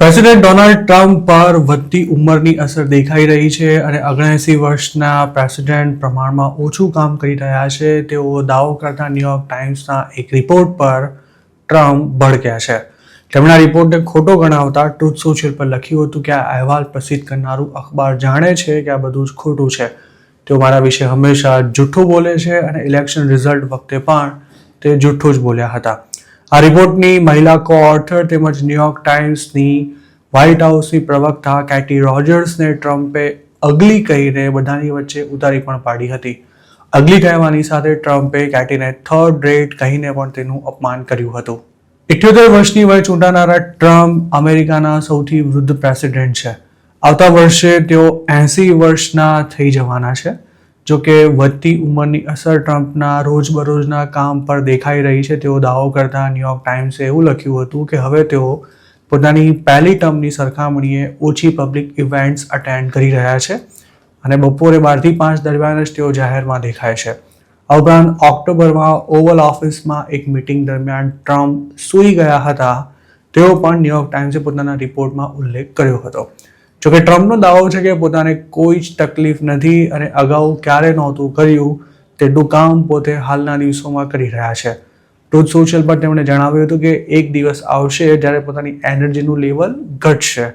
President Donald Trump પર વધતી ઉંમરની અસર દેખાઈ રહી છે અને 79 વર્ષના પ્રેસિડેન્ટ પ્રમાણમાં ઓછું કામ કરી રહ્યા છે તેવો દાવો કરતા ન્યૂયોર્ક ટાઈમ્સના એક રિપોર્ટ પર ટ્રમ્પ ભડક્યા છે. તેમના રિપોર્ટને ખોટો ગણાવતા ટ્રુથ સોશિયલ પર લખ્યું હતું કે આ અહેવાલ પ્રસિદ્ધ કરનારું અખબાર જાણે છે કે આ બધું જ ખોટું છે. તેઓ મારા વિશે હંમેશા જૂઠું બોલે છે અને ઇલેક્શન રિઝલ્ટ વખતે પણ તે જૂઠું જ બોલ્યા હતા. આ રિપોર્ટની મહિલા કો-ઓથર તેમજ ન્યૂયોર્ક ટાઈમ્સની વ્હાઇટ હાઉસની પ્રવક્તા કેટી રોજર્સને ટ્રમ્પે અગલી કહીને બધાની વચ્ચે ઉતારી પણ પાડી હતી. અગલી કહેવાની સાથે ટ્રમ્પે કેટીને થર્ડ રેટ કહીને પણ તેનું અપમાન કર્યું હતું. 78 વર્ષની વય ચૂંટાનારા ટ્રમ્પ અમેરિકાના સૌથી વૃદ્ધ પ્રેસિડેન્ટ છે. આવતા વર્ષે તેઓ 80 વર્ષના થઈ જવાના છે. જો કે વધતી ઉંમરની અસર ટ્રમ્પના રોજબરોજના કામ પર દેખાઈ રહી છે તેવો દાવો કરતા ન્યૂયોર્ક ટાઈમ્સે એવું લખ્યું હતું કે હવે તેઓ પોતાની પહેલી ટર્મની સરખામણીએ ઓછી પબ્લિક ઇવેન્ટ્સ અટેન્ડ કરી રહ્યા છે અને બપોરે 12 થી 5 દરમિયાન જ તેઓ જાહેરમાં દેખાય છે. આ ઉપરાંત ઓક્ટોબરમાં ઓવલ ઓફિસમાં એક મિટિંગ દરમિયાન ટ્રમ્પ સૂઈ ગયા હતા તેવો પણ ન્યૂયોર્ક ટાઈમ્સે પોતાના રિપોર્ટમાં ઉલ્લેખ કર્યો હતો. જોકે ટ્રમ્પનો દાવો છે કે પોતાને કોઈ જ તકલીફ નથી અને અગાઉ ક્યારે નહોતું કર્યું તેટલું કામ પોતે હાલના દિવસોમાં કરી રહ્યા છે. ટ્રુથ સોશિયલ પર તેમણે જણાવ્યું હતું કે એક દિવસ આવશે જ્યારે પોતાની એનર્જીનું લેવલ ઘટશે,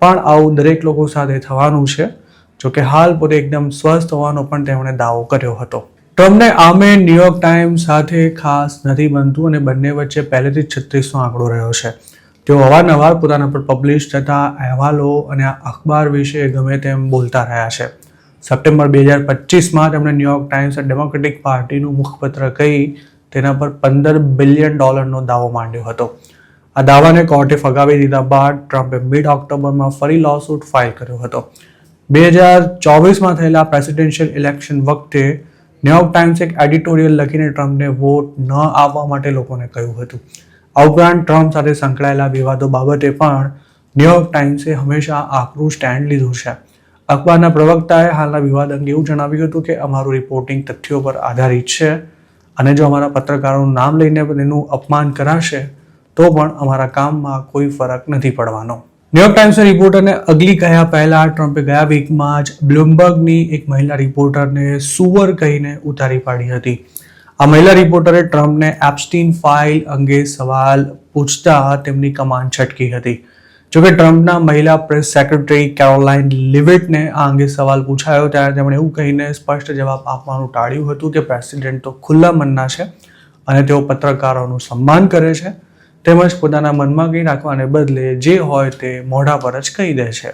પણ આવું દરેક લોકો સાથે થવાનું છે. જોકે હાલ પોતે એકદમ સ્વસ્થ હોવાનો પણ તેમણે દાવો કર્યો હતો. ટ્રમ્પને આમે ન્યૂયોર્ક ટાઈમ્સ સાથે ખાસ નથી બનતું અને બંને વચ્ચે પહેલેથી જ 36નો આંકડો રહ્યો છે. તેઓ અવારનવાર પોતાના પર પબ્લિશ થતા અહેવાલો અને આ અખબાર વિશે ગમે તેમ બોલતા રહ્યા છે. સપ્ટેમ્બર 2025માં તેમણે ન્યૂયોર્ક ટાઈમ્સે ડેમોક્રેટિક પાર્ટીનું મુખપત્ર કહી તેના પર $15 બિલિયન દાવો માંડ્યો હતો. આ દાવાને કોર્ટે ફગાવી દીધા બાદ ટ્રમ્પે મિડ ઓક્ટોબરમાં ફરી લોસૂટ ફાઇલ કર્યો હતો. 2024માં થયેલા પ્રેસિડેન્શિયલ ઇલેક્શન વખતે ન્યૂયોર્ક ટાઈમ્સે એક એડિટોરિયલ લખીને ટ્રમ્પને વોટ ન આપવા માટે લોકોને કહ્યું હતું. આ ઉપરાંત ટ્રમ્પ સાથે સંકળાયેલા વિવાદો બાબતે પણ ન્યૂયોર્ક ટાઈમ્સે હંમેશા આકરું સ્ટેન્ડ લીધું છે. અખબારના પ્રવક્તાએ હાલના વિવાદ અંગે એવું જણાવ્યું હતું કે અમારું રિપોર્ટિંગ તથ્યો પર આધારિત છે અને જો અમારા પત્રકારોનું નામ લઈને તેનું અપમાન કરાશે તો પણ અમારા કામમાં કોઈ ફરક નથી પડવાનો. ન્યૂયોર્ક ટાઈમ્સના રિપોર્ટરને અગલી કહ્યા પહેલા ટ્રમ્પે ગયા વીકમાં જ બ્લુમબર્ગની એક મહિલા રિપોર્ટરને સુવર કહીને ઉતારી પાડી હતી. આ મહિલા રિપોર્ટરે ટ્રમ્પને એપ્સ્ટીન ફાઇલ અંગે સવાલ પૂછતા તેમની કમાન છટકી હતી. જોકે ટ્રમ્પના મહિલા પ્રેસ સેક્રેટરી કેરોલાઇન લિવિટને આ અંગે સવાલ પૂછાયો ત્યારે તેમણે એવું કહીને સ્પષ્ટ જવાબ આપવાનું ટાળ્યું હતું કે પ્રેસિડેન્ટ તો ખુલ્લા મનના છે અને તેઓ પત્રકારોનું સન્માન કરે છે તેમજ પોતાના મનમાં કંઈ રાખવાને બદલે જે હોય તે મોઢા પર જ કહી દે છે.